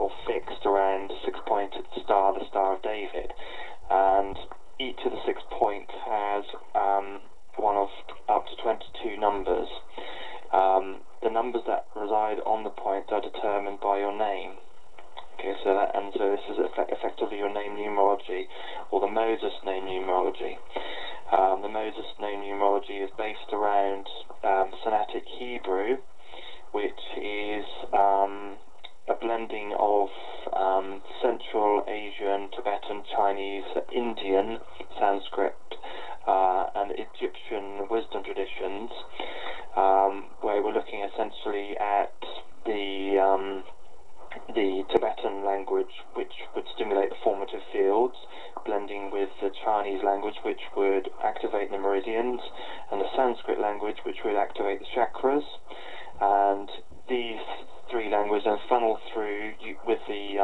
or fixed around the six-pointed star, the Star of David, and each of the 6 points has one of up to 22 numbers. The numbers that reside on the point are determined by your name. Okay, so this is effectively your name numerology, or the Mosis name numerology. The Mosis name numerology is based around Semitic Hebrew, which is a blending of Central Asian, Tibetan, Chinese, Indian, Sanskrit, and Egyptian wisdom traditions, where we're looking essentially at the Tibetan language, which would stimulate the formative fields, blending with the Chinese language, which would activate the meridians, and the Sanskrit language, which would activate the chakras. And these three languages then funnel through with the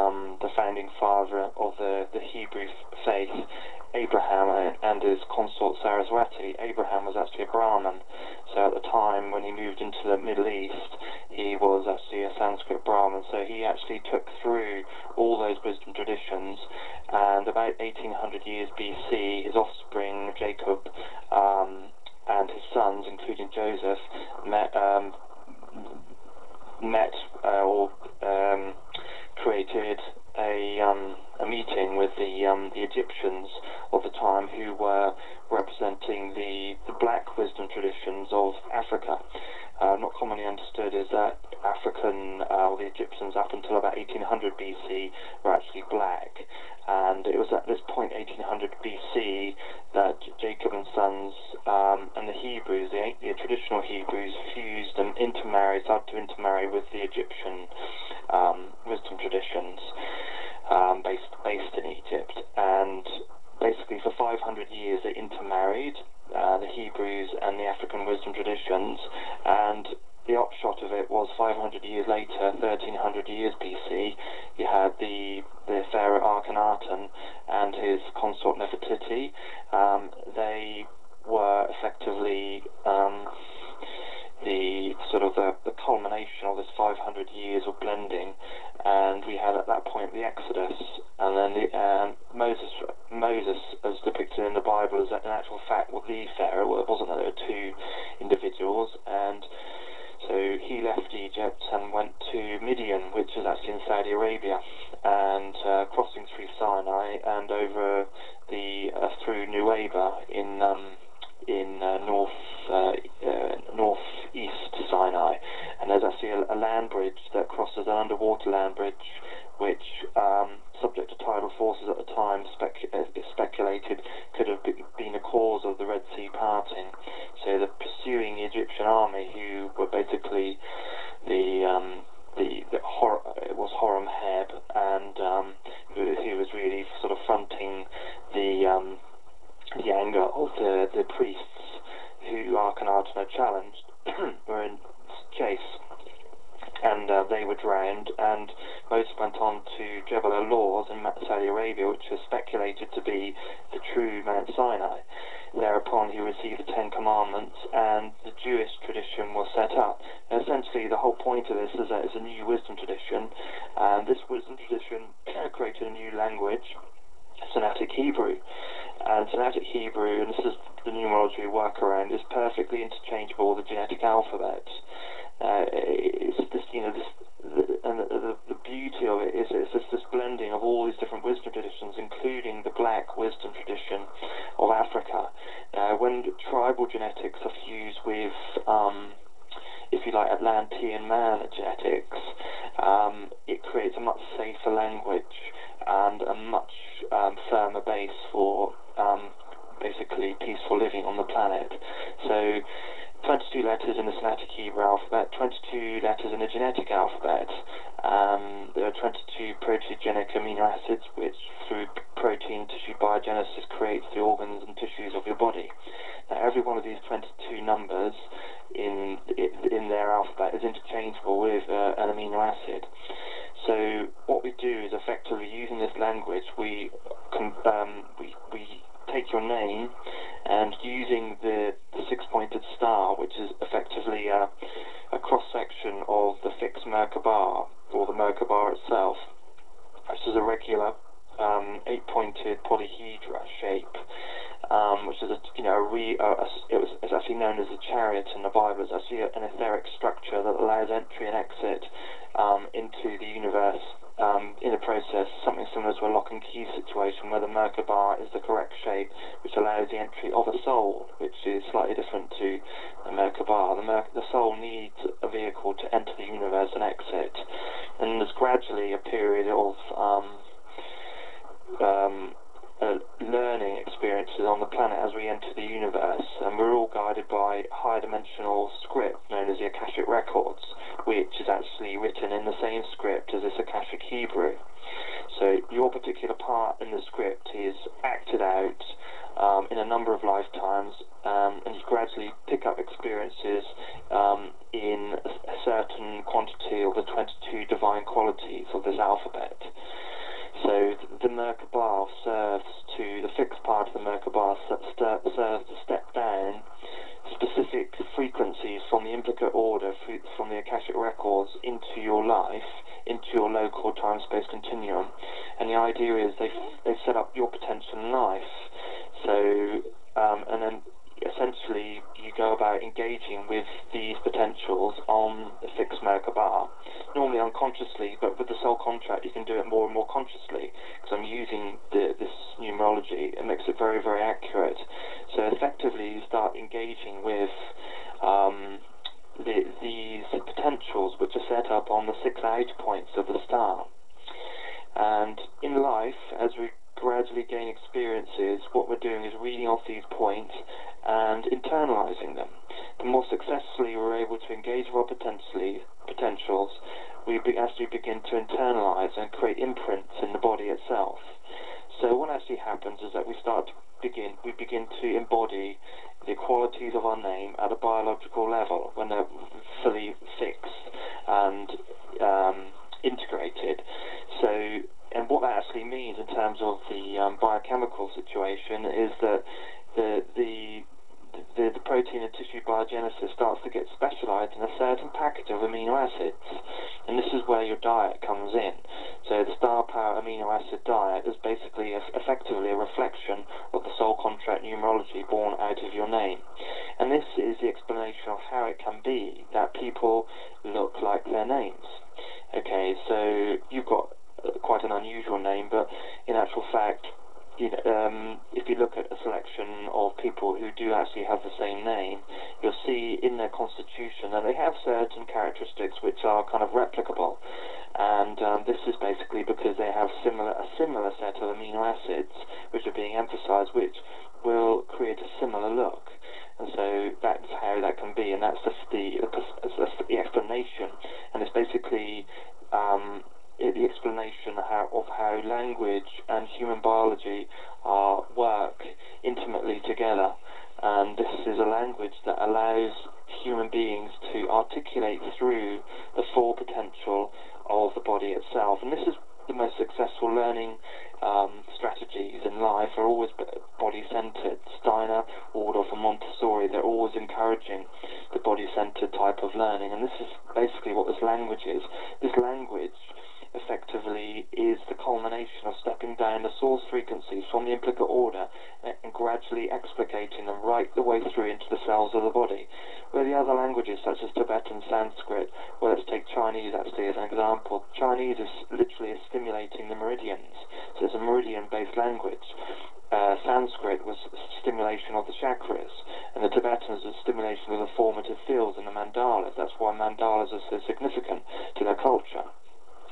founding father of the Hebrew faith, Abraham, and his consort Saraswati. Abraham was actually a Brahmin, so at the time when he moved into the Middle East, he was actually a Sanskrit Brahmin, so he actually took through all those wisdom traditions, and about 1800 years BC, his offspring, Jacob, and his sons, including Joseph, created a meeting with the Egyptians of the time, who were representing the black wisdom traditions of Africa. Not commonly understood is that the Egyptians up until about 1800 BC were actually black, and it was at this point, 1800 BC, that Jacob and sons and the Hebrews, the traditional Hebrews, fused and started to intermarry with the Egyptian wisdom traditions based in Egypt, and basically for 500 years they intermarried, the Hebrews and the African wisdom traditions, and the upshot of it was 500 years later, 1300 years BC, you had the Pharaoh Akhenaten and his consort Nefertiti. They were effectively the culmination of this 500 years of blending, and we had at that point the Exodus, and then Moses, as depicted in the Bible, is in actual fact the Pharaoh. Well, it wasn't that there were two individuals, and so he left Egypt and went to Midian, which is actually in Saudi Arabia, and crossing through Sinai and over through Nuweiba in northeast Sinai, and there's actually a land bridge that crosses, an underwater land bridge, which, subject to tidal forces at the time, speculated could have been the cause of the Red Sea parting. So the pursuing Egyptian army, who were basically it was Horem Heb, and who was really sort of fronting the anger of the priests who Akhenaten had challenged, were in chase, and they were drowned, and Moses went on to Jebel al-Lawz in Saudi Arabia, which is speculated to be the true Mount Sinai. Thereupon he received the Ten Commandments, and the Jewish tradition was set up. And essentially the whole point of this is that it's a new wisdom tradition, and this wisdom tradition created a new language, Semitic Hebrew. And Semitic Hebrew, and this is the numerology we work around, is perfectly interchangeable with the genetic alphabet. It's this, the beauty of it is it's just this blending of all these different wisdom traditions, including the black wisdom tradition of Africa. When tribal genetics are fused with, if you like, Atlantean man genetics, it creates a much safer language and a much firmer base for basically peaceful living on the planet. So 22 letters in the Semitic Hebrew alphabet, 22 letters in the genetic alphabet. There are 22 protogenic amino acids, which through protein tissue biogenesis creates the organs and tissues of your body. Now, every one of these 22 numbers in their alphabet is interchangeable with an amino acid. So what we do is effectively, using this language, we take your name, and using the six-pointed star, which is effectively a cross-section of the fixed Mer Ka Ba, or the Mer Ka Ba itself, chariot in the Bible. It's actually an etheric structure that allows entry and exit into the universe in a process, something similar to a lock and key situation, where the Mer Ka Ba is the correct shape, which allows the entry of a soul, which is slightly different to the Mer Ka Ba. The soul needs a vehicle to enter the universe and exit, and there's gradually a period of learning experiences on the planet as we enter the universe, and we're all guided by higher dimensional script known as the Akashic Records, which is actually written in the same script as this Akashic Hebrew. So your particular part in the script is acted out in a number of lifetimes, and you gradually pick up experiences in a certain quantity of the 22 divine qualities of this alphabet. So the Mer Ka Ba serves to, the fixed part of the Mer Ka Ba serves to step down specific frequencies from the implicate order, from the Akashic Records, into your life, into your local time-space continuum. And the idea is they've set up your potential in life. So, and then essentially you go about engaging with these potentials on the fixed Mer Ka Ba, normally unconsciously, but with the soul contract you can do it more and more consciously, because I'm using this numerology. It makes it very, very accurate. So effectively you start engaging with these potentials which are set up on the 6 outer points of the star. And in life, as we gradually gain experiences, what we're doing is reading off these points and internalizing them. The more successfully we're able to engage with our potentials, we actually begin to internalize and create imprints in the body itself. So what actually happens is that we begin to embody the qualities of our name at a biological level when they're fully fixed and integrated. So, and what that actually means in terms of the biochemical situation is that the protein and tissue biogenesis starts to get specialized in a certain package of amino acids, and this is where your diet comes in. So the star power amino acid diet is basically effectively a reflection of the soul contract numerology born out of your name, and this is the explanation of how it can be that people look like their names. Okay, so you've got quite an unusual name, but in actual fact, if you look at a selection of people who do actually have the same name, you'll see in their constitution that they have certain characteristics which are kind of replicable, and this is basically because they have a similar set of amino acids which are being emphasized, which will create a similar look. And so that's how that can be, and that's the explanation, and it's basically the explanation of how language and human biology work intimately together. And this is a language that allows human beings to articulate through the full potential of the body itself. And this is the most successful learning strategies in life are always body-centered. Steiner, Waldorf and Montessori, they're always encouraging the body-centered type of learning. And this is basically what this language is. This language effectively is the culmination of stepping down the source frequencies from the implicate order and gradually explicating them right the way through into the cells of the body. Where the other languages such as Tibetan, Sanskrit, well, let's take Chinese actually as an example. Chinese is literally stimulating the meridians, so it's a meridian-based language. Sanskrit was stimulation of the chakras, and the Tibetans are stimulation of the formative fields and the mandalas. That's why mandalas are so significant to their culture.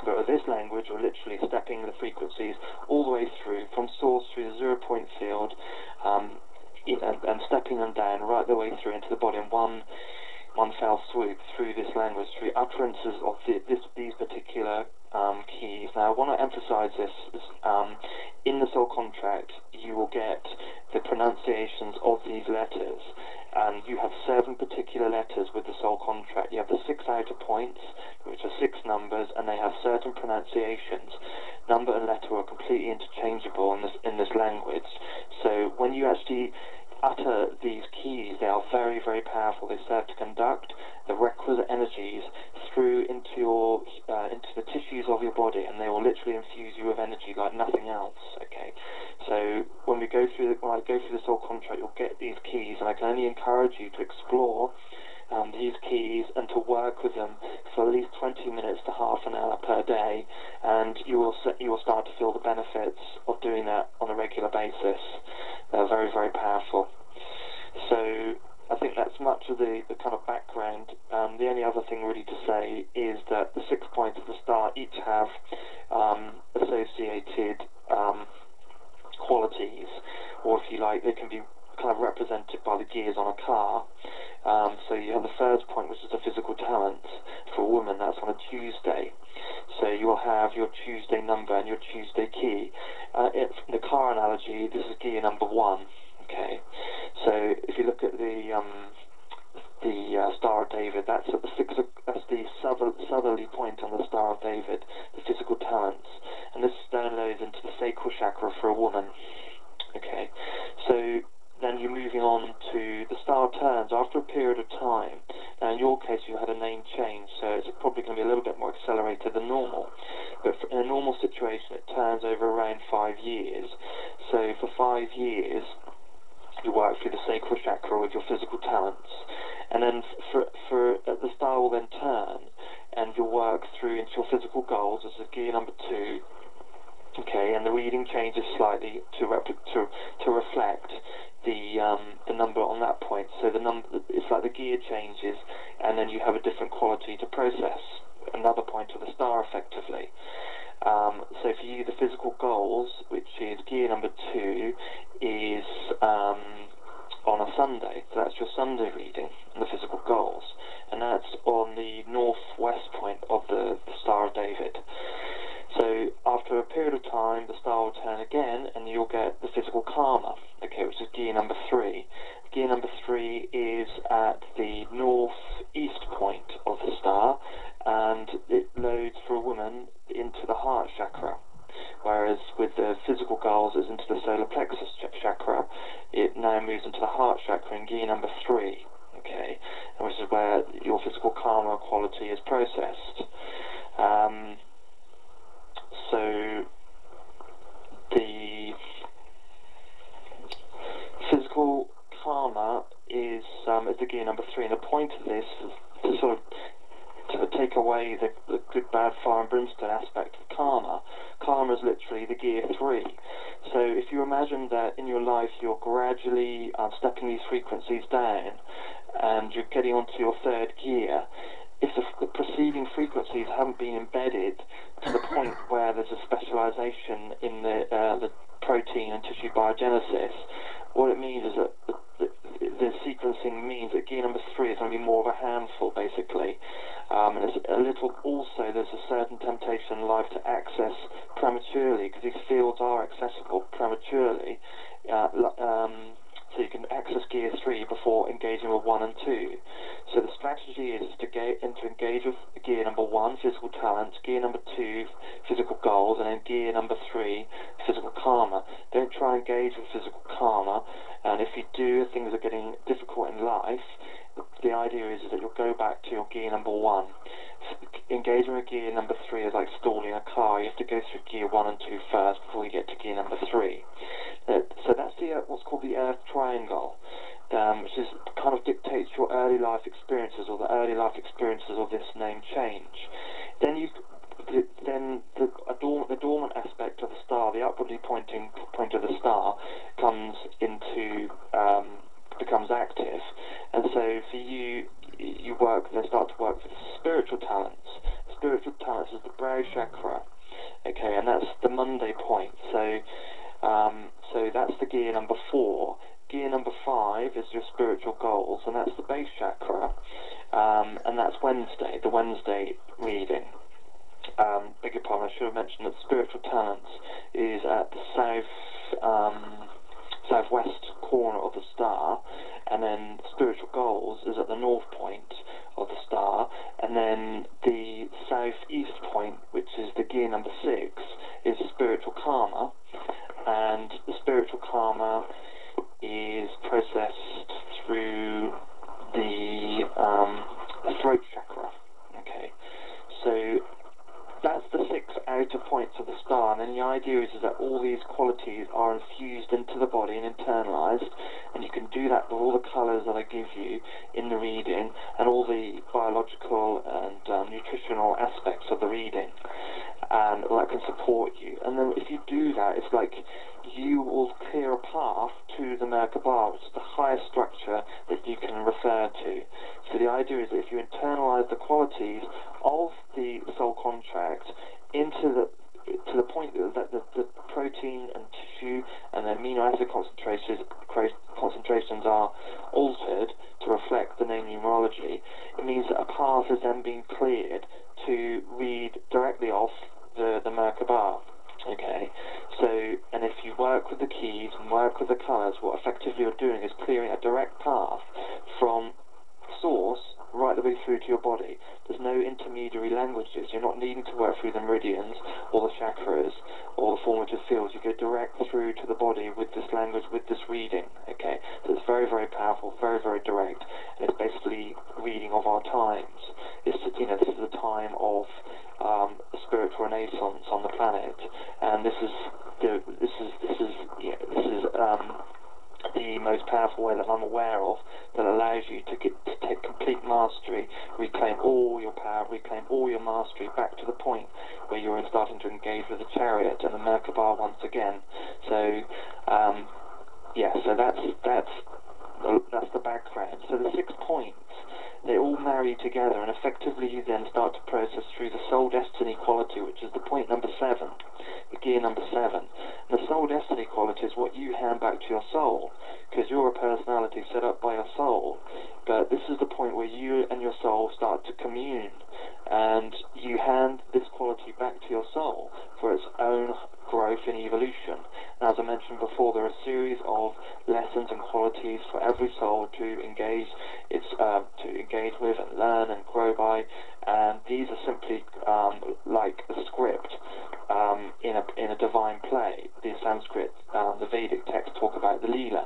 But with this language, we're literally stepping the frequencies all the way through, from source through the 0-point field, and stepping them down right the way through into the body in one fell swoop through this language, through utterances of these particular keys. Now, I want to emphasize this. In the soul contract, you will get the pronunciations of these letters, and you have 7 particular letters with the soul contract. You have the 6 outer points, which are 6 numbers, and they have certain pronunciations. Number and letter are completely interchangeable in this language. So when you actually utter these keys, they are very, very powerful. They serve to conduct the requisite energies through into the tissues of your body, and they will literally infuse you with energy like nothing else. Okay, so when I go through the soul contract, you'll get these keys, and I can only encourage you to explore these keys and to work with them for at least 20 minutes to half an hour per day, and you will start to feel the benefits of doing that on a regular basis. They're very, very powerful. So I think that's much of the kind of background. The only other thing really to say is that the 6 points of the star each have associated qualities, or if you like, they can be kind of represented by the gears on a car. So you have the first point, which is the physical talent. For a woman, that's on a Tuesday. So you will have your Tuesday number and your Tuesday key. In the car analogy, this is gear number 1. Okay, so if you look at the Star of David, that's at that's the southerly point on the Star of David, the physical talents, and this downloads into the sacral chakra for a woman. Okay, so then you're moving on to the star turns after a period of time. Now in your case you had a name change, so it's probably going to be a little bit more accelerated than normal, but in a normal situation it turns over around 5 years. So for 5 years you work through the sacral chakra with your physical talents, and then the star will then turn and you'll work through into your physical goals. This is gear number 2. Okay, and the reading changes slightly to reflect the number on that point. So the number, it's like the gear changes, and then you have a different quality to process another point of the star effectively. So for you, the physical goals, which is gear number 2, is on a Sunday. So that's your Sunday reading, and the physical goals, and that's on the northwest point of the Star of David. So after a period of time, the star will turn again, and you'll get the physical karma, okay, which is gear number 3. Gear number 3 is at the northeast point of the star, and it loads for a woman into the heart chakra. Whereas with the physical goals, it's into the solar plexus chakra. It now moves into the heart chakra in gear number 3, okay, which is where your physical karma quality is processed. So the physical karma is the gear number 3, and the point of this is to sort of to take away the good, bad, fire and brimstone aspect of karma. Karma is literally the gear 3. So if you imagine that in your life you're gradually stepping these frequencies down, and you're getting onto your 3rd gear, if the preceding frequencies haven't been embedded to the point where there's a specialization in the protein and tissue biogenesis, what it means is that the sequencing means that gear number 3 is going to be more of a handful, basically. And it's a little, also there's a certain temptation in life to access prematurely, because these fields are accessible prematurely. So you can access gear 3 before engaging with 1 and 2. So the strategy is to engage with gear number 1, physical talents, gear number 2, physical goals, and then gear number 3, physical karma. Don't try and engage with physical karma, and if you do, things are getting difficult in life. The idea is that you'll go back to your gear number 1. Engaging with gear number 3 is like stalling a car. You have to go through gear 1 and 2 first before you get to gear number 3. So that's what's called the Earth Triangle, which is kind of dictates your early life experiences, or the early life experiences of this name change. Then the dormant aspect of the star, the upwardly pointing point of the star, becomes active, and so for you start to work with spiritual talents. Spiritual talents is the brow chakra, okay, and that's the Monday point. So that's the gear number 4. Gear number 5 is your spiritual goals, and that's the base chakra, and that's Wednesday, the Wednesday reading. Beg your pardon, I should have mentioned that spiritual talents is at the southwest corner of the star, and then spiritual goals is at the north point of the star, and then the southeast point, which is the gear number 6, is spiritual karma, and the spiritual karma is processed through the throat chakra, okay. idea is that all these qualities are infused into the body and internalized, and you can do that with all the colors that I give you in the reading and all the biological and nutritional aspects of the reading, and that can support you. And then if you do that, it's like you will clear a path to the Mer Ka Ba, which is the highest structure that you can refer to. So the idea is that if you internalize the qualities of the soul contract into to the point that the protein and tissue and the amino acid concentrations are altered to reflect the name numerology, it means that a path is then being cleared to read directly off the Mer Ka Ba. Okay, so, and if you work with the keys and work with the colours, what effectively you're doing is clearing a direct path from source right the way through to your body. There's no intermediary languages. You're not needing to work through the meridians or the chakras or the formative fields. You go direct through to the body with this language, with this reading. Okay, so it's very, very powerful, very, very direct, and it's basically reading of our times. It's, you know, this is a time of spiritual renaissance on the planet, and this is the most powerful way that I'm aware of that allows you to take complete mastery, reclaim all your power, reclaim all your mastery back to the point where you're starting to engage with the chariot and the Mer Ka Ba once again. So yeah, so that's the background. So the 6 points, they all marry together, and effectively you then start to process through the soul destiny quality, which is the point number 7, the gear number 7. And the soul destiny quality is what you hand back to your soul, because you're a personality set up by your soul. But this is the point where you and your soul start to commune, and you hand this quality back to your soul for its own growth and evolution. And as I mentioned before, there are a series of lessons and qualities for every soul to engage with and learn and grow by, and these are simply like a script in a divine play. The Sanskrit, the Vedic texts talk about the Leela.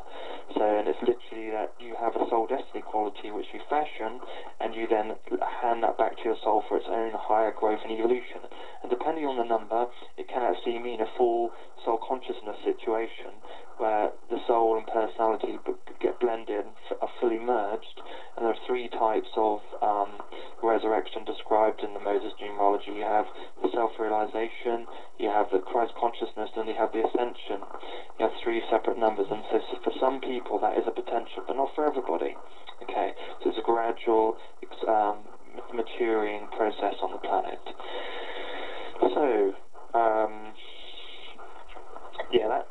So, and it's literally that you have a soul destiny quality which you fashion, and you then hand that back to your soul for its own higher growth and evolution. And depending on the number, it can actually mean a full soul consciousness situation where the soul and personality get blended and are fully merged. And there are 3 types of resurrection described in the Mosis Numerology. You have the self-realization, you have the Christ consciousness, and you have the ascension. You have 3 separate numbers, and so for some people that is a potential, but not for everybody. Okay, so it's a gradual maturing process on the planet. So yeah,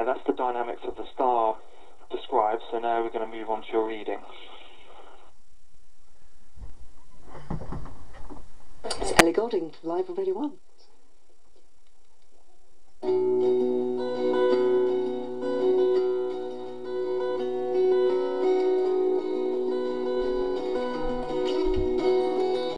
that's the dynamics of the star described. So now we're going to move on to your reading. It's Ellie Golding, live on Radio 1.